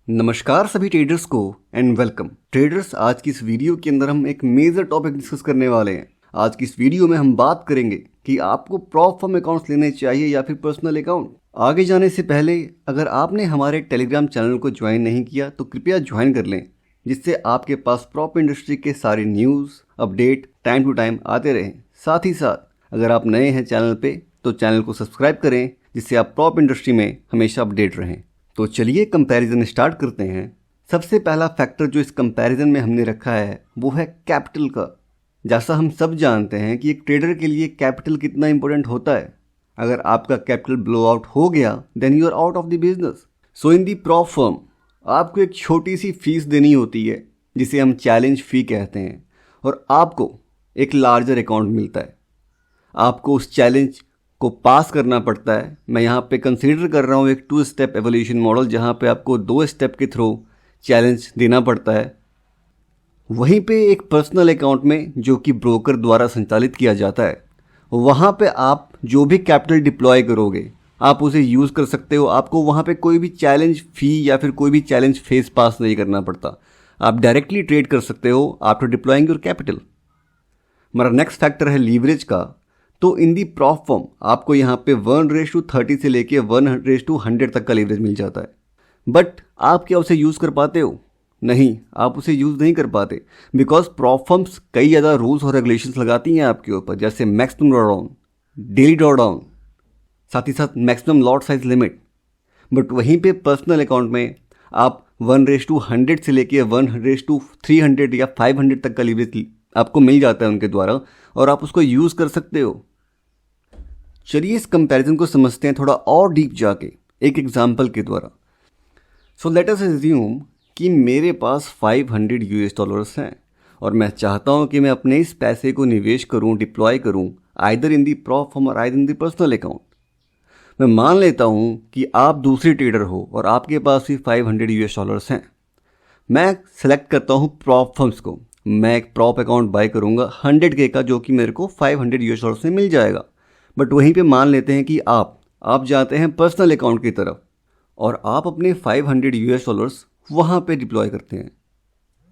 नमस्कार सभी ट्रेडर्स को एंड वेलकम। ट्रेडर्स, आज की इस वीडियो के अंदर हम एक मेजर टॉपिक डिस्कस करने वाले हैं। आज की इस वीडियो में हम बात करेंगे कि आपको प्रॉप फर्म अकाउंट्स लेने चाहिए या फिर पर्सनल अकाउंट। आगे जाने से पहले अगर आपने हमारे टेलीग्राम चैनल को ज्वाइन नहीं किया तो कृपया ज्वाइन कर लें, जिससे आपके पास प्रॉप इंडस्ट्री के सारे news update time to time आते रहें। साथ ही साथ अगर आप नए हैं चैनल पे तो चैनल को सब्सक्राइब करें, जिससे आप प्रॉप इंडस्ट्री में हमेशा अपडेट रहें। तो चलिए कंपैरिजन स्टार्ट करते हैं। सबसे पहला फैक्टर जो इस कंपैरिजन में हमने रखा है वो है कैपिटल का। जैसा हम सब जानते हैं कि एक ट्रेडर के लिए कैपिटल कितना इंपॉर्टेंट होता है। अगर आपका कैपिटल ब्लो आउट हो गया then you are out of the business. So in the prop firm आपको एक छोटी सी फीस देनी होती है, जिसे हम चैलेंज फ़ी कहते हैं, और आपको एक लार्जर अकाउंट मिलता है। आपको उस चैलेंज को पास करना पड़ता है। मैं यहाँ पे कंसीडर कर रहा हूँ एक 2 स्टेप एवोल्यूशन मॉडल, जहाँ पे आपको 2 स्टेप के थ्रू चैलेंज देना पड़ता है। वहीं पे एक पर्सनल अकाउंट में जो कि ब्रोकर द्वारा संचालित किया जाता है, वहाँ पे आप जो भी कैपिटल डिप्लॉय करोगे आप उसे यूज़ कर सकते हो। आपको वहाँ पे कोई भी चैलेंज फ़ी या फिर कोई भी चैलेंज फेस पास नहीं करना पड़ता। आप डायरेक्टली ट्रेड कर सकते हो आफ्टर डिप्लॉइंग योर कैपिटल। हमारा नेक्स्ट फैक्टर है लीवरेज का। तो इन दी प्रॉप फर्म आपको यहाँ पे 1:30 से लेके 1:100 तक का लीवरेज मिल जाता है। बट आप क्या उसे यूज़ कर पाते हो? नहीं, आप उसे यूज़ नहीं कर पाते, बिकॉज प्रॉप फर्म्स कई ज़्यादा रूल्स और रेगुलेशंस लगाती हैं आपके ऊपर, जैसे मैक्सिमम ड्रॉडाउन, डेली ड्रॉडाउन, साथ ही साथ maximum lot size limit. But वहीं पे पर्सनल अकाउंट में आप 1:100 से लेके 1:300 या 500 तक का लीवरेज आपको मिल जाता है उनके द्वारा, और आप उसको यूज़ कर सकते हो। चलिए इस कंपैरिजन को समझते हैं थोड़ा और डीप जाके एक एग्जांपल के द्वारा। सो लेट अस अज्यूम कि मेरे पास $500 हैं और मैं चाहता हूं कि मैं अपने इस पैसे को निवेश करूं, डिप्लॉय करूं, either in the prop firm और either in the personal account. मैं मान लेता हूं कि आप दूसरे ट्रेडर हो और आपके पास भी $500 हैं। मैं सेलेक्ट करता हूं प्रॉप फर्म्स को। मैं एक प्रॉप अकाउंट बाय करूंगा 100K का, जो कि मेरे को $500 से मिल जाएगा। बट वहीं पे मान लेते हैं कि आप जाते हैं पर्सनल अकाउंट की तरफ और आप अपने $500 वहाँ पे डिप्लॉय करते हैं।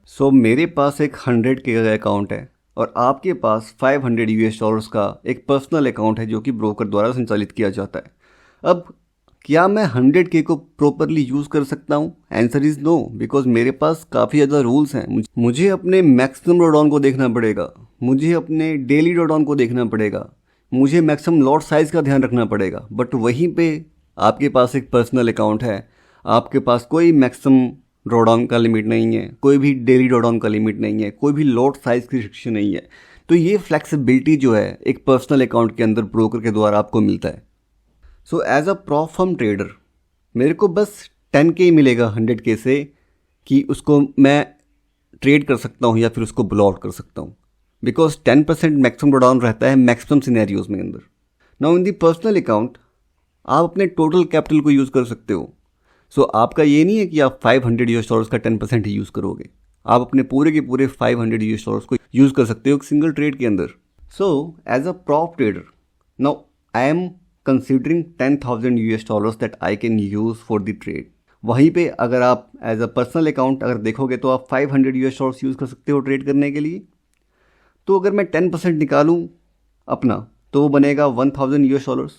सो मेरे पास एक 100K का अकाउंट है और आपके पास $500 का एक पर्सनल अकाउंट है, जो कि ब्रोकर द्वारा संचालित किया जाता है। अब क्या मैं 100K को प्रॉपरली यूज़ कर सकता हूँ? आंसर इज़ नो, बिकॉज मेरे पास काफ़ी ज़्यादा रूल्स हैं। मुझे अपने मैक्सिमम ड्रॉडाउन को देखना पड़ेगा, मुझे अपने डेली ड्रॉडाउन को देखना पड़ेगा, मुझे मैक्सिमम लॉट साइज़ का ध्यान रखना पड़ेगा। बट वहीं पे आपके पास एक पर्सनल अकाउंट है, आपके पास कोई मैक्सिमम ड्रॉडाउन का लिमिट नहीं है, कोई भी डेली ड्रॉडाउन का लिमिट नहीं है, कोई भी लॉट साइज़ की रिस्ट्रिक्शन नहीं है। तो ये फ्लेक्सिबिलिटी जो है एक पर्सनल अकाउंट के अंदर ब्रोकर के द्वारा आपको मिलता है। So as a prop firm trader मेरे को बस 10K मिलेगा 100K से, कि उसको मैं ट्रेड कर सकता हूँ या फिर उसको ब्लो आउट कर सकता हूँ, बिकॉज 10% मैक्सिमम ड्रॉडाउन रहता है मैक्सिमम सिनेरियोज में अंदर। Now in the personal account आप अपने टोटल कैपिटल को यूज़ कर सकते हो। सो आपका ये नहीं है कि आप $500 का 10% ही यूज़ करोगे, आप अपने पूरे के पूरे $500 को यूज़ कर सकते हो एक सिंगल ट्रेड के अंदर। So as a prop trader now I am considering $10,000 that I can use for the trade. वहीं पे अगर आप एज अ पर्सनल अकाउंट अगर देखोगे तो आप $500 यूज़ कर सकते हो ट्रेड करने के लिए। तो अगर मैं 10% निकालूं अपना तो वो बनेगा $1,000।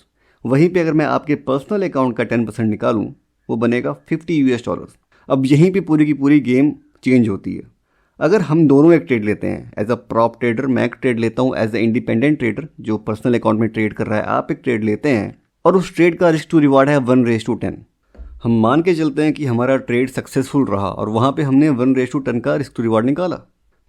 वहीं पे अगर मैं आपके पर्सनल अकाउंट का 10% निकालूं वो बनेगा $50। अब यहीं पे पूरी की पूरी गेम चेंज होती है। अगर हम दोनों एक ट्रेड लेते हैं एज अ प्रॉप ट्रेडर, मैं एक ट्रेड लेता हूँ एज अ इंडिपेंडेंट ट्रेडर जो पर्सनल अकाउंट में ट्रेड कर रहा है, आप एक ट्रेड लेते हैं और उस ट्रेड का रिस्क टू रिवार्ड है 1:10। हम मान के चलते हैं कि हमारा ट्रेड सक्सेसफुल रहा और वहाँ पे हमने 1:10 का रिस्क टू रिवार्ड निकाला।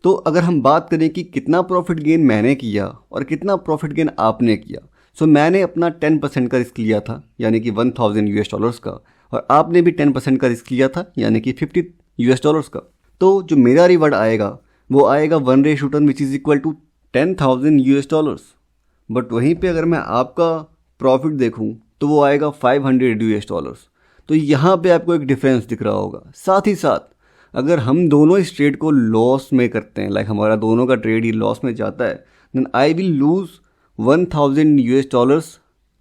तो अगर हम बात करें कि कितना प्रॉफिट गेन मैंने किया और कितना प्रॉफिट गेन आपने किया, सो मैंने अपना 10% का रिस्क लिया था यानी कि $1,000 का, और आपने भी 10% का रिस्क लिया था यानी कि $50 का। तो जो मेरा रिवार्ड आएगा वो आएगा 1:10 which is equal to $10,000। But वहीं पे अगर मैं आपका प्रॉफिट देखूं तो वो आएगा $500। तो यहाँ पे आपको एक डिफरेंस दिख रहा होगा। साथ ही साथ अगर हम दोनों इस ट्रेड को लॉस में करते हैं, लाइक हमारा दोनों का ट्रेड ही लॉस में जाता है, देन आई विल लूज़ $1,000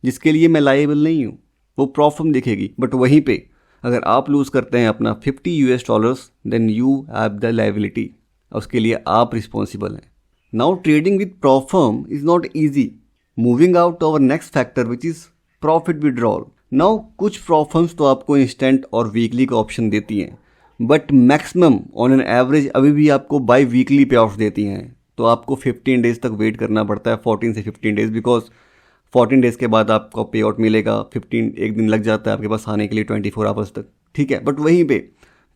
जिसके लिए मैं लायबल नहीं हूँ, वो प्रॉप फर्म देखेगी। बट वहीं पे अगर आप लूज़ करते हैं अपना $50 then you have the liability, उसके लिए आप रिस्पॉन्सिबल हैं। Now trading with prop firm is not easy. Moving out to our next factor which is profit withdrawal. Now कुछ प्रॉप फर्म्स तो आपको इंस्टेंट और वीकली का ऑप्शन देती हैं, but maximum on an average अभी भी आपको बाई वीकली पे ऑफ देती हैं। तो आपको 15 डेज तक वेट करना पड़ता है, 14 से 15 डेज, बिकॉज 14 डेज के बाद आपको पे आउट मिलेगा। 15 एक दिन लग जाता है आपके पास आने के लिए, 24 आवर्स तक, ठीक है। बट वहीं पे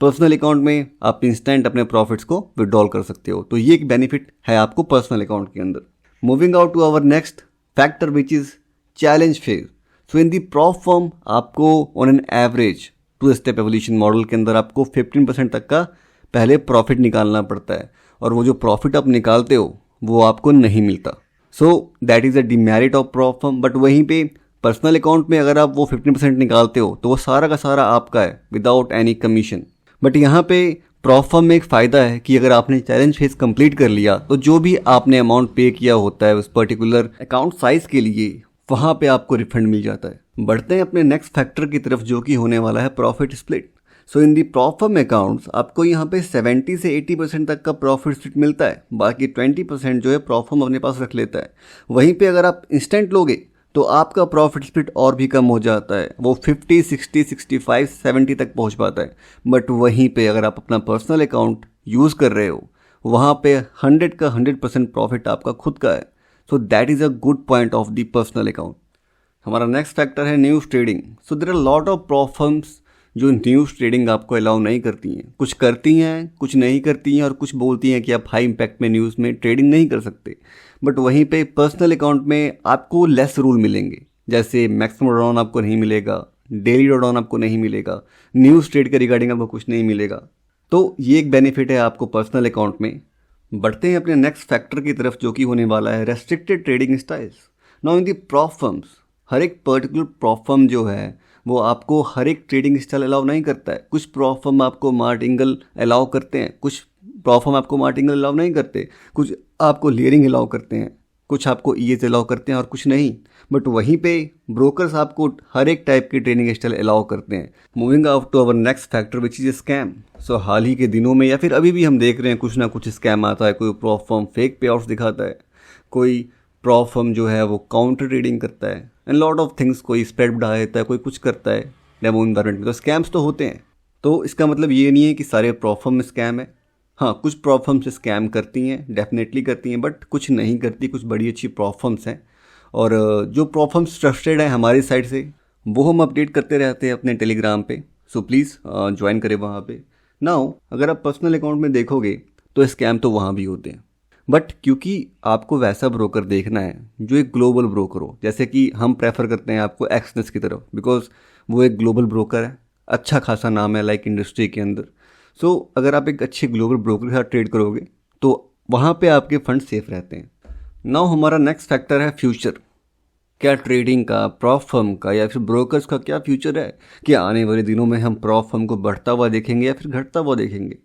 पर्सनल अकाउंट में आप इंस्टेंट अपने प्रॉफिट्स को विड्रॉल कर सकते हो, तो ये एक बेनिफिट है आपको पर्सनल अकाउंट के अंदर। Moving out to our next factor which is challenge phase. So in the prop firm आपको on an average 2 step evolution model के अंदर आपको 15% तक का पहले प्रॉफिट निकालना पड़ता है, और वो जो प्रॉफिट आप निकालते हो वो आपको नहीं मिलता। सो that is a demerit of prop firm. But वहीं पे पर्सनल अकाउंट में अगर आप वो 15% निकालते हो तो वो सारा का सारा आपका है विदाउट एनी कमीशन। बट यहाँ पे प्रॉप फर्म में एक फ़ायदा है कि अगर आपने चैलेंज फेज कंप्लीट कर लिया तो जो भी आपने अमाउंट पे किया होता है उस पर्टिकुलर अकाउंट साइज़ के लिए, वहाँ पे आपको रिफंड मिल जाता है। बढ़ते हैं अपने नेक्स्ट फैक्टर की तरफ जो कि होने वाला है profit split. So in the prop firm accounts आपको यहाँ पे 70 से 80% तक का प्रॉफिट स्प्लिट मिलता है, बाकी 20% जो है प्रॉप फर्म अपने पास रख लेता है। वहीं पे अगर आप इंस्टेंट लोगे तो आपका प्रॉफिट स्प्लिट और भी कम हो जाता है, वो 50, 60, 65, 70 तक पहुँच पाता है। बट वहीं पे अगर आप अपना पर्सनल अकाउंट यूज़ कर रहे हो, वहाँ पे 100 का 100% प्रॉफिट आपका खुद का है। So that is a good point of the personal account. हमारा नेक्स्ट फैक्टर है news trading. So there are lot of prop firms जो न्यूज़ ट्रेडिंग आपको अलाउ नहीं करती हैं। कुछ करती हैं, कुछ नहीं करती हैं, और कुछ बोलती हैं कि आप हाई इम्पैक्ट में न्यूज़ में ट्रेडिंग नहीं कर सकते। बट वहीं पे पर्सनल अकाउंट में आपको लेस रूल मिलेंगे, जैसे मैक्सिमम ड्रॉडाउन आपको नहीं मिलेगा, डेली ड्रॉडाउन आपको नहीं मिलेगा, न्यूज़ ट्रेड के रिगार्डिंग आपको कुछ नहीं मिलेगा। तो ये एक बेनिफिट है आपको पर्सनल अकाउंट में। बढ़ते हैं अपने नेक्स्ट फैक्टर की तरफ जो कि होने वाला है restricted trading styles. Now in the prop firms, हर एक पर्टिकुलर प्रॉप फर्म जो है वो आपको हर एक ट्रेडिंग स्टाइल अलाउ नहीं करता है। कुछ प्रॉप फर्म आपको मार्टिंगल अलाउ करते हैं, कुछ प्रॉप फर्म आपको मार्टिंगल अलाउ नहीं करते, कुछ आपको लेयरिंग अलाउ करते हैं, कुछ आपको ईएस अलाउ करते हैं और कुछ नहीं। बट वहीं पे ब्रोकर्स आपको हर एक टाइप की ट्रेडिंग स्टाइल अलाउ करते हैं। Moving out to our next factor which is scam. सो हाल ही के दिनों में या फिर अभी भी हम देख रहे हैं कुछ ना कुछ स्कैम आता है। कोई प्रॉप फर्म फेक पे आउट्स दिखाता है, कोई प्रॉप फर्म जो है वो काउंटर ट्रेडिंग करता है, एंड लॉट ऑफ थिंग्स। कोई स्प्रेड बढ़ा देता है, कोई कुछ करता है डेमो इन्वायरमेंट में। तो स्कैम्स तो होते हैं, तो इसका मतलब ये नहीं है कि सारे प्रॉप फर्म में स्कैम है। हाँ, कुछ प्रॉप फर्म्स स्कैम करती हैं, डेफिनेटली करती हैं, बट कुछ नहीं करती। कुछ बड़ी अच्छी प्रॉप फर्म्स हैं, और जो प्रॉप फर्म्स ट्रस्टेड हैं हमारी साइड से वो हम अपडेट करते रहते हैं अपने टेलीग्राम पे। सो प्लीज़ ज्वाइन करें वहाँ पे। नाउ अगर आप पर्सनल अकाउंट में देखोगे तो स्कैम तो वहाँ भी होते हैं, बट क्योंकि आपको वैसा ब्रोकर देखना है जो एक ग्लोबल ब्रोकर हो, जैसे कि हम प्रेफर करते हैं आपको एक्सनेस की तरफ, बिकॉज वो एक ग्लोबल ब्रोकर है, अच्छा खासा नाम है लाइक इंडस्ट्री के अंदर। सो अगर आप एक अच्छे ग्लोबल ब्रोकर के साथ ट्रेड करोगे तो वहाँ पे आपके फंड सेफ रहते हैं। नाउ हमारा नेक्स्ट फैक्टर है फ्यूचर। क्या ट्रेडिंग का, प्रॉप फर्म का या फिर ब्रोकर्स का क्या फ्यूचर है? क्या आने वाले दिनों में हम प्रॉप फर्म को बढ़ता हुआ देखेंगे या फिर घटता हुआ देखेंगे?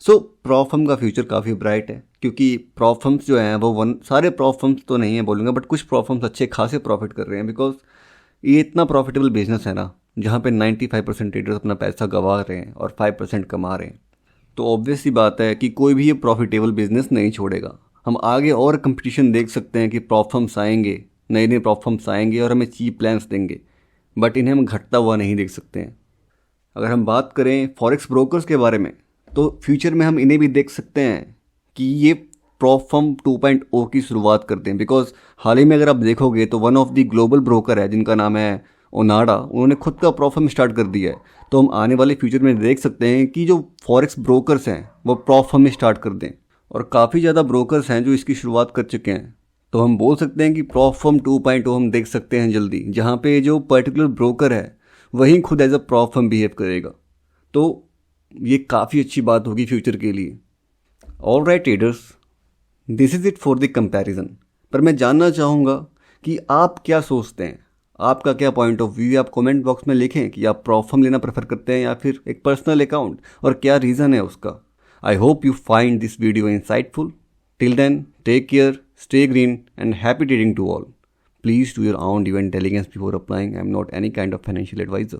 सो प्रॉप फर्म का फ्यूचर काफ़ी ब्राइट है, क्योंकि प्रॉप फर्म्स जो हैं वो सारे प्रॉप फर्म्स तो नहीं है बोलूँगा, बट कुछ प्रॉप फर्म्स अच्छे खासे प्रॉफिट कर रहे हैं। बिकॉज ये इतना प्रॉफिटेबल बिजनेस है ना, जहाँ पे 95% ट्रेडर्स अपना पैसा गंवा रहे हैं और 5% कमा रहे हैं। तो ऑब्वियस सी बात है कि कोई भी ये प्रॉफिटेबल बिजनेस नहीं छोड़ेगा। हम आगे और कंपटीशन देख सकते हैं कि प्रॉप फर्म्स आएंगे, नए नए प्रॉप फर्म्स आएंगे और हमें चीप प्लान्स देंगे, बट इन्हें हम घटता हुआ नहीं देख सकते हैं। अगर हम बात करें फॉरेक्स ब्रोकर्स के बारे में, तो फ्यूचर में हम इन्हें भी देख सकते हैं कि ये प्रॉप फर्म 2.0 की शुरुआत करते हैं। बिकॉज हाल ही में अगर आप देखोगे तो one of the global broker है जिनका नाम है ओनाडा, उन्होंने खुद का प्रॉप फर्म स्टार्ट कर दिया है। तो हम आने वाले फ्यूचर में देख सकते हैं कि जो फॉरेक्स ब्रोकर्स हैं वो प्रॉप फर्म स्टार्ट कर दें, और काफ़ी ज़्यादा ब्रोकर्स हैं जो इसकी शुरुआत कर चुके हैं। तो हम बोल सकते हैं कि प्रॉप फर्म 2.0 हम देख सकते हैं जल्दी, जहाँ पे जो पर्टिकुलर ब्रोकर है वही खुद as a prop firm behave करेगा। तो ये काफ़ी अच्छी बात होगी फ्यूचर के लिए। All right traders, this is it for the comparison. पर मैं जानना चाहूँगा कि आप क्या सोचते हैं, आपका क्या पॉइंट ऑफ व्यू है। आप कमेंट बॉक्स में लिखें कि आप प्रॉप फर्म लेना प्रेफर करते हैं या फिर एक पर्सनल अकाउंट, और क्या रीज़न है उसका। I hope you find this video insightful. Till then, take care, stay green, and happy trading to all. Please do your own due diligence before applying. I am not any kind of financial advisor.